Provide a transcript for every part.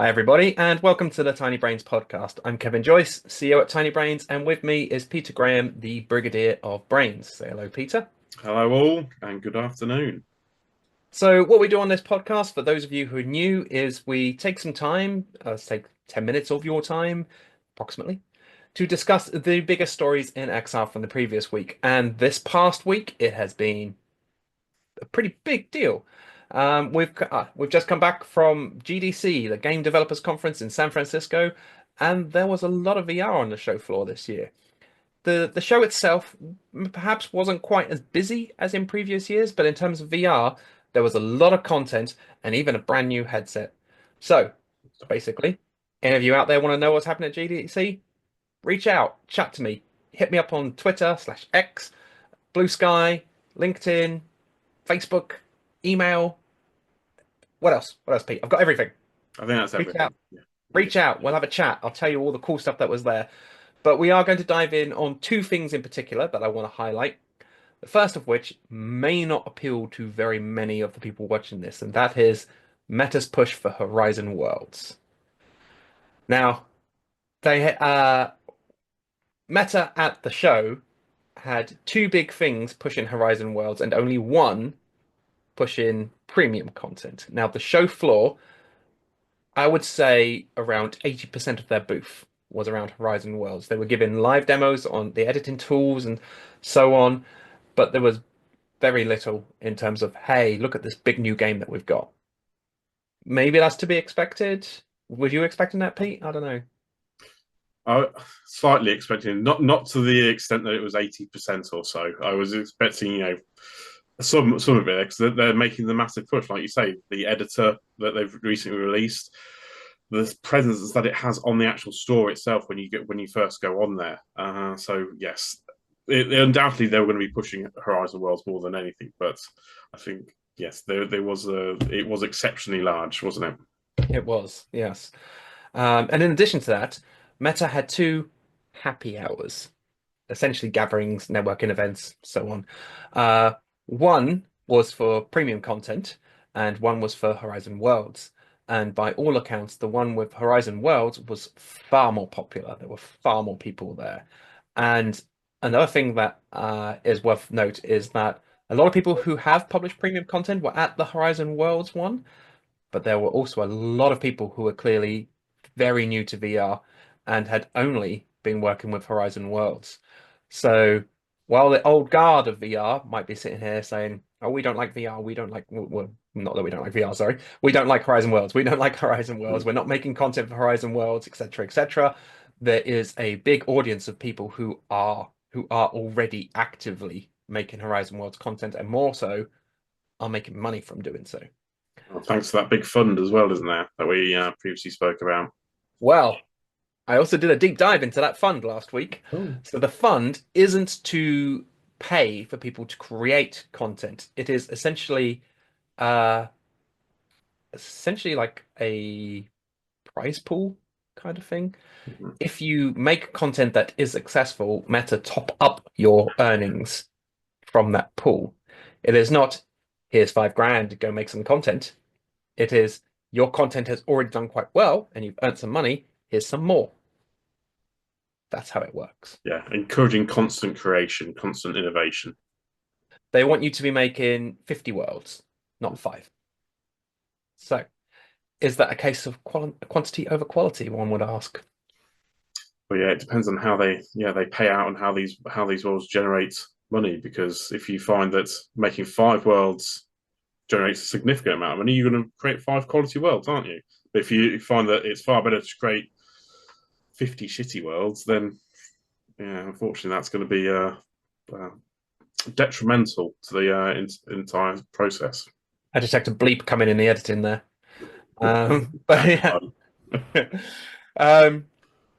Hi, everybody, and welcome to the Tiny Brains podcast. I'm Kevin Joyce, CEO at Tiny Brains, and with me is Peter Graham, the Brigadier of Brains. Say hello, Peter. Hello, all, and good afternoon. So, what we do on this podcast, for those of you who are new, is we take some time, let's take 10 minutes of your time, approximately, to discuss the biggest stories in Exile from the previous week. And this past week, it has been a pretty big deal. We've just come back from GDC, the Game Developers Conference in San Francisco, and there was a lot of VR on the show floor this year. The show itself perhaps wasn't quite as busy as in previous years, but in terms of VR, there was a lot of content and even a brand new headset. So basically, any of you out there want to know what's happening at GDC? Reach out, chat to me, hit me up on Twitter/X, Blue Sky, LinkedIn, Facebook, email. What else? What else, Pete? I've got everything. I think that's Reach out. everything. Yeah. Reach out. We'll have a chat. I'll tell you all the cool stuff that was there. But we are going to dive in on two things in particular that I want to highlight. The first of which may not appeal to very many of the people watching this, and that is Meta's push for Horizon Worlds. Now, they Meta at the show had two big things pushing Horizon Worlds and only one pushing premium content. Now, the show floor, I would say around 80% of their booth was around Horizon Worlds. They were giving live demos on the editing tools and so on, but there was very little in terms of, hey, look at this big new game that we've got. Maybe that's to be expected. Were you expecting that, Pete? I don't know. I slightly expecting, not to the extent that it was 80% or so. I was expecting, some of it because they're making the massive push, like you say, the editor that they've recently released, the presence that it has on the actual store itself when you first go on there. So yes, undoubtedly they were going to be pushing Horizon Worlds more than anything, but I think yes, there was it was exceptionally large, wasn't it? It was, yes. And in addition to that, Meta had two happy hours, essentially gatherings, networking events, so on. One was for premium content, and one was for Horizon Worlds. And by all accounts, the one with Horizon Worlds was far more popular. There were far more people there. And another thing that is worth note is that a lot of people who have published premium content were at the Horizon Worlds one, but there were also a lot of people who were clearly very new to VR and had only been working with Horizon Worlds. So while the old guard of VR might be sitting here saying, "Oh, we don't like VR. We don't like well, not that we don't like VR. Sorry, we don't like Horizon Worlds. We don't like Horizon Worlds. We're not making content for Horizon Worlds, etc., etc." There is a big audience of people who are already actively making Horizon Worlds content, and more so are making money from doing so. Well, thanks for that big fund as well, isn't there, that we previously spoke about? Well, I also did a deep dive into that fund last week. Oh. So the fund isn't to pay for people to create content. It is uh essentially like a prize pool kind of thing. If you make content that is successful, Meta top up your earnings from that pool. It is not, here's 5 grand, go make some content. It is, your content has already done quite well and you've earned some money, here's some more. That's how it works. Yeah, encouraging constant creation, constant innovation. They want you to be making 50 worlds, not 5. So, is that a case of quantity over quality, one would ask? But yeah, it depends on how they pay out and how these worlds generate money. Because if you find that making 5 worlds generates a significant amount of money, you're going to create 5 quality worlds, aren't you? But if you find that it's far better to create 50 shitty worlds, then yeah, unfortunately, that's going to be uh, detrimental to the entire process. I detect a bleep coming in the editing there. But That's yeah. fun. Um,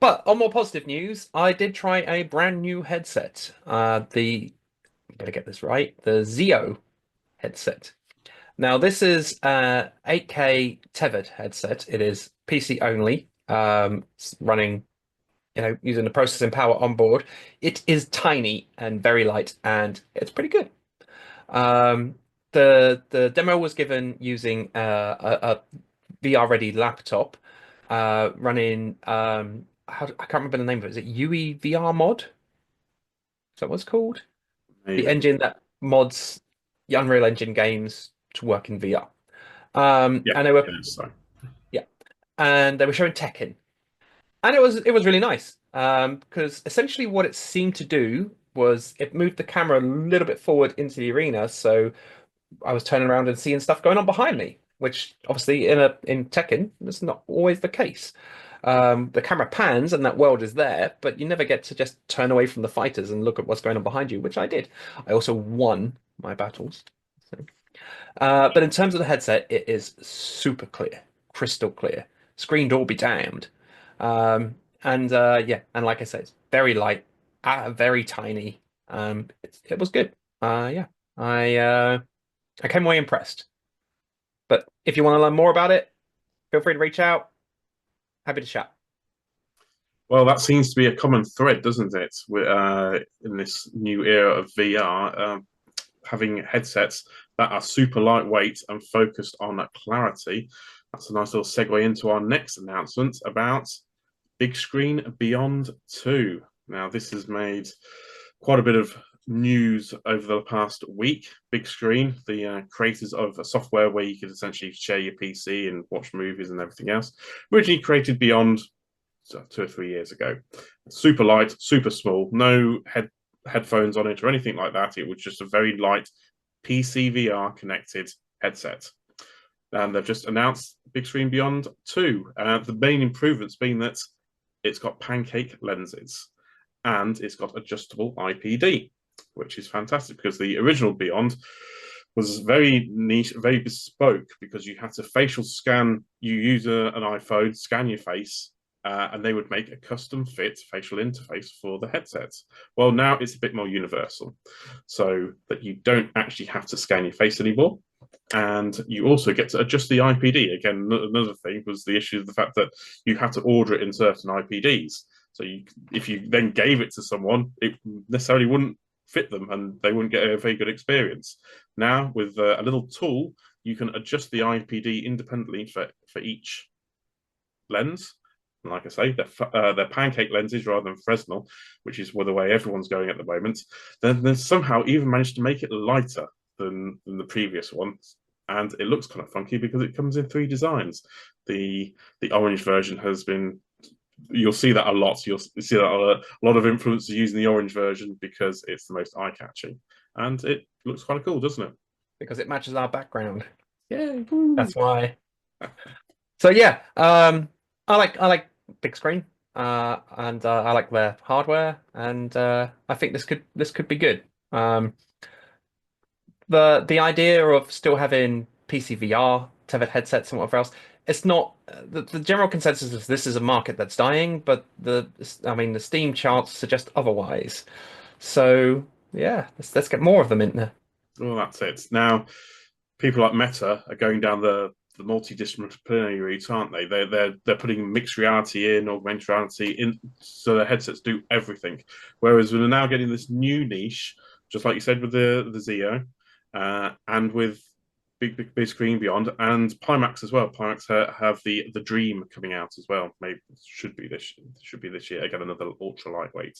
but on more positive news, I did try a brand new headset. I better get this right, the Zio headset. Now, this is a 8K tethered headset. It is PC only, it's running, using the processing power on board. It is tiny and very light, and it's pretty good. Um, the demo was given using a VR ready laptop. running I can't remember the name of it. Is it UE VR mod? Is that what it's called? The Maybe. engine that mods the Unreal Engine games to work in VR. Yeah. And they were Yeah. So. yeah, and they were showing Tekken, and it was really nice. Because essentially what it seemed to do was it moved the camera a little bit forward into the arena, so I was turning around and seeing stuff going on behind me, which obviously in Tekken that's not always the case. The camera pans and that world is there, but you never get to just turn away from the fighters and look at what's going on behind you, which I did. I also won my battles. So. But in terms of the headset, it is super clear, crystal clear. Screen door be damned. And yeah, and like I said, it's very light, very tiny. It was good. Yeah, I came away impressed. But if you want to learn more about it, feel free to reach out. Happy to chat. Well, that seems to be a common thread, doesn't it? In this new era of VR, having headsets that are super lightweight and focused on clarity. That's a nice little segue into our next announcement about Bigscreen Beyond 2. Now, this has made quite a bit of news over the past week. Bigscreen, the creators of a software where you could essentially share your PC and watch movies and everything else, originally created Beyond 2 or 3 years ago. Super light, super small, no headphones on it or anything like that. It was just a very light PC VR connected headset. And they've just announced Bigscreen Beyond 2. The main improvements being that it's got pancake lenses and it's got adjustable IPD, which is fantastic because the original Beyond was very niche, very bespoke because you had to facial scan. You use an iPhone, scan your face, and they would make a custom fit facial interface for the headsets. Well, now it's a bit more universal, so that you don't actually have to scan your face anymore. And you also get to adjust the IPD. Again, another thing was the issue of the fact that you had to order it in certain IPDs. So if you then gave it to someone, it necessarily wouldn't fit them and they wouldn't get a very good experience. Now, with a little tool, you can adjust the IPD independently for each lens. And like I say, they're pancake lenses rather than Fresnel, which is the way everyone's going at the moment. Then somehow even managed to make it lighter than the previous ones. And it looks kind of funky because it comes in 3 designs. The orange version has been, you'll see that a lot. You'll see that a lot of influencers using the orange version because it's the most eye-catching. And it looks quite cool, doesn't it? Because it matches our background. Yeah. That's why. So yeah, I like big screen, and I like their hardware, and I think this could be good. The idea of still having PC VR, tethered headsets, and whatever else, it's not the general consensus is this is a market that's dying, but the Steam charts suggest otherwise. So yeah, let's get more of them in there. Well, that's it. Now, people like Meta are going down the multidisciplinary route, aren't they? They're putting mixed reality in, augmented reality in, so their headsets do everything. Whereas we're now getting this new niche, just like you said with the Zeo, and with Big Screen Beyond and Pimax as well. Pimax have the Dream coming out as well. Maybe should be this year. Again, another ultra lightweight.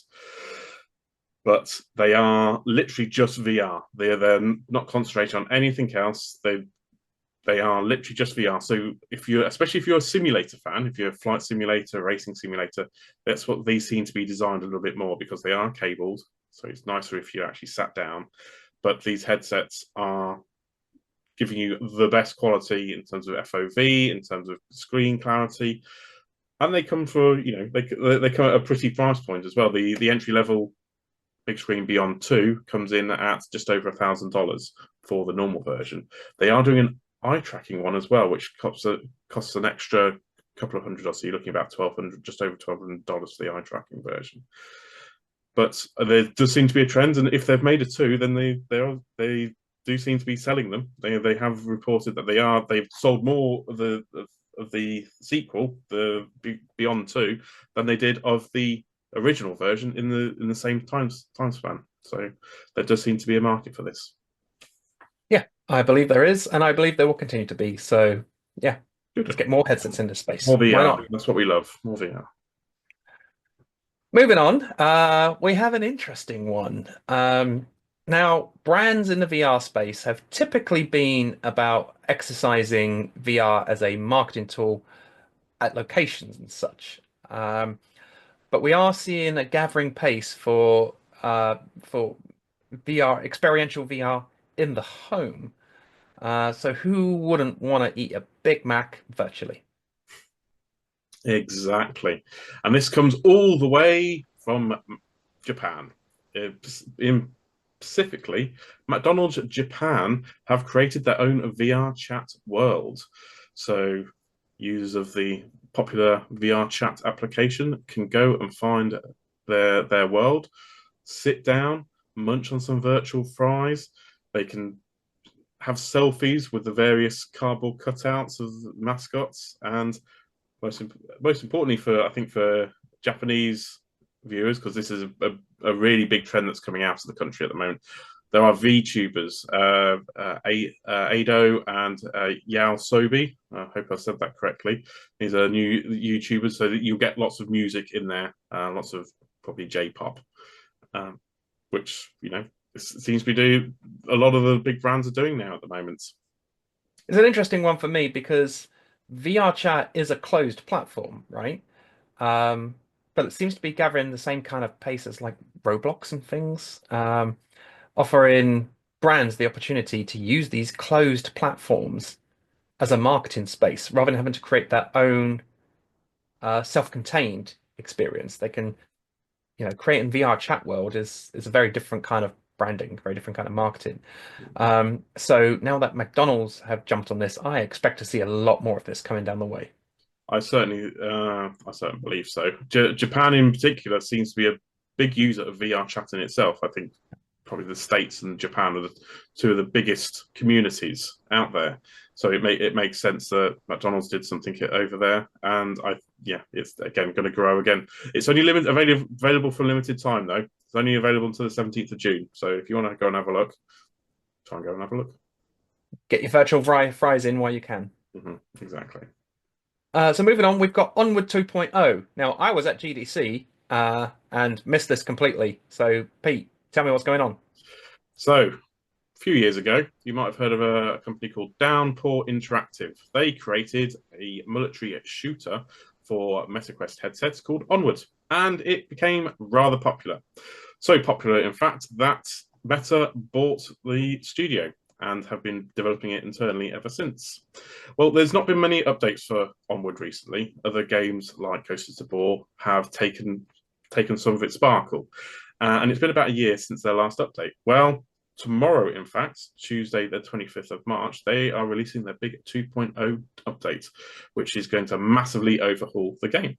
But they are literally just VR. They're not concentrating on anything else. They are literally just VR. So especially if you're a simulator fan, if you're a flight simulator, racing simulator, that's what these seem to be designed a little bit more because they are cabled. So it's nicer if you actually sat down. But these headsets are giving you the best quality in terms of FOV, in terms of screen clarity, and they come for they come at a pretty price point as well. The entry level Bigscreen Beyond 2 comes in at just over $1,000 for the normal version. They are doing an eye tracking one as well, which costs an extra couple of $100. So you're looking about $1,200, just over $1,200 for the eye tracking version. But there does seem to be a trend, and if they've made a 2, then they do seem to be selling them. They have reported that they've sold more of the sequel, the Beyond 2, than they did of the original version in the same time span. So there does seem to be a market for this. Yeah, I believe there is, and I believe there will continue to be. So yeah, Good. Let's get more headsets into space. More Why VR. not? That's what we love. More VR. Moving on, we have an interesting one. Now, brands in the VR space have typically been about exercising VR as a marketing tool at locations and such. But we are seeing a gathering pace for VR, experiential VR in the home. So who wouldn't want to eat a Big Mac virtually? Exactly. And this comes all the way from Japan. In specifically, McDonald's Japan have created their own VR chat world. So users of the popular VR chat application can go and find their world, sit down, munch on some virtual fries. They can have selfies with the various cardboard cutouts of mascots, and most most importantly for I think for Japanese viewers, because this is a really big trend that's coming out of the country at the moment. There are VTubers, Ado and Yao Sobi. I hope I said that correctly. These are new YouTubers, so that you'll get lots of music in there, lots of probably J-pop, um, which seems to be doing a lot of the big brands are doing now at the moment. It's an interesting one for me because VRChat is a closed platform, right? But it seems to be gathering the same kind of pace as like Roblox and things, offering brands the opportunity to use these closed platforms as a marketing space rather than having to create their own self-contained experience. They can, creating VR chat world is a very different kind of branding, very different kind of marketing. So now that McDonald's have jumped on this, I expect to see a lot more of this coming down the way. I certainly believe so. Japan, in particular, seems to be a big user of VR chat in itself. I think probably the States and Japan are two of the biggest communities out there. So it makes sense that McDonald's did something over there, and it's again going to grow again. It's only available for a limited time though. It's only available until the 17th of June. So if you want to go and have a look, try and go and have a look. Get your virtual fries in while you can. Exactly. So moving on, we've got Onward 2.0. Now, I was at GDC and missed this completely. So, Pete, tell me what's going on. So, a few years ago, you might have heard of a company called Downpour Interactive. They created a military shooter for MetaQuest headsets called Onward, and it became rather popular. So popular, in fact, that Meta bought the studio and have been developing it internally ever since. Well, there's not been many updates for Onward recently. Other games like Coaster to Bore have taken some of its sparkle. And it's been about a year since their last update. Well, tomorrow, in fact, Tuesday, the 25th of March, they are releasing their big 2.0 update, which is going to massively overhaul the game.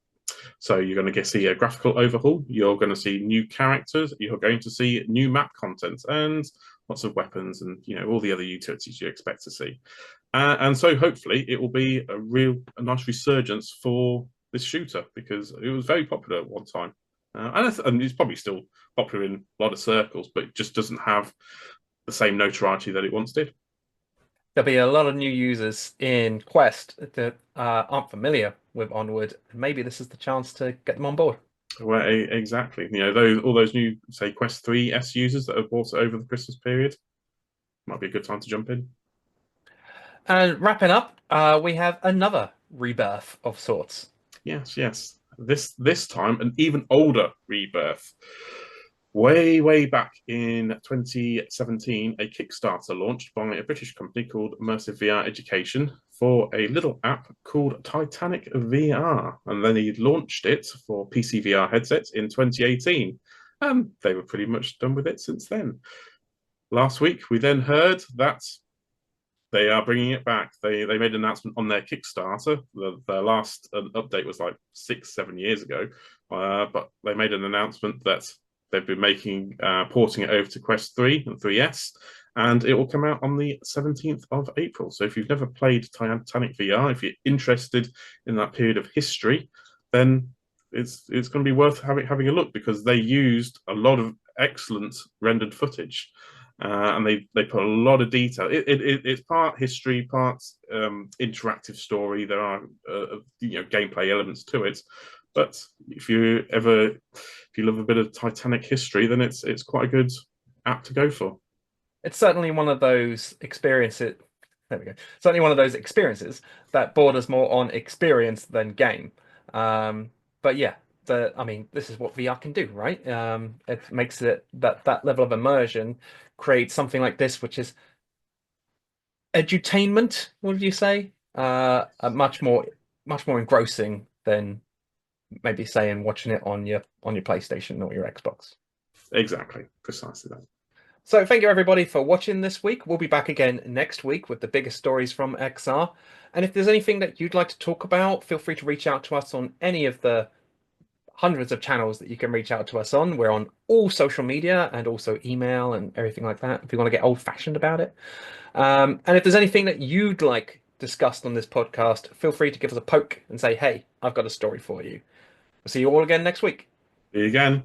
So you're going to see a graphical overhaul, you're going to see new characters, you're going to see new map content, and lots of weapons and all the other utilities you expect to see. And so hopefully it will be a nice resurgence for this shooter, because it was very popular at one time. And it's probably still popular in a lot of circles, but it just doesn't have the same notoriety that it once did. There'll be a lot of new users in Quest that aren't familiar with Onward. Maybe this is the chance to get them on board. Well, exactly. All those new, say, Quest 3S users that have bought it over the Christmas period, might be a good time to jump in. And wrapping up, we have another rebirth of sorts. Yes. This time, an even older rebirth. Way back in 2017, a Kickstarter launched by a British company called Immersive VR Education for a little app called Titanic VR. And then he launched it for PC VR headsets in 2018. And they were pretty much done with it since then. Last week, we then heard that they are bringing it back. They made an announcement on their Kickstarter. Their last update was like 6-7 years ago, but they made an announcement that they've been porting it over to Quest 3 and 3S, and it will come out on the 17th of April. So if you've never played Titanic VR, if you're interested in that period of history, then it's going to be worth having a look, because they used a lot of excellent rendered footage. and they put a lot of detail. It's part history, part interactive story. There are gameplay elements to it, but if you love a bit of Titanic history, then it's quite a good app to go for. It's certainly one of those experiences. There we go. Certainly one of those experiences that borders more on experience than game. Um, but yeah, I mean, this is what VR can do, right? It makes it that level of immersion creates something like this, which is edutainment. What did you say? A much more engrossing than maybe saying watching it on your PlayStation or your Xbox. Exactly, precisely that. So thank you everybody for watching this week. We'll be back again next week with the biggest stories from XR. And if there's anything that you'd like to talk about, feel free to reach out to us on any of the hundreds of channels that you can reach out to us on. We're on all social media and also email and everything like that if you want to get old-fashioned about it. And if there's anything that you'd like discussed on this podcast, feel free to give us a poke and say, hey, I've got a story for you. We'll see you all again next week. See you again.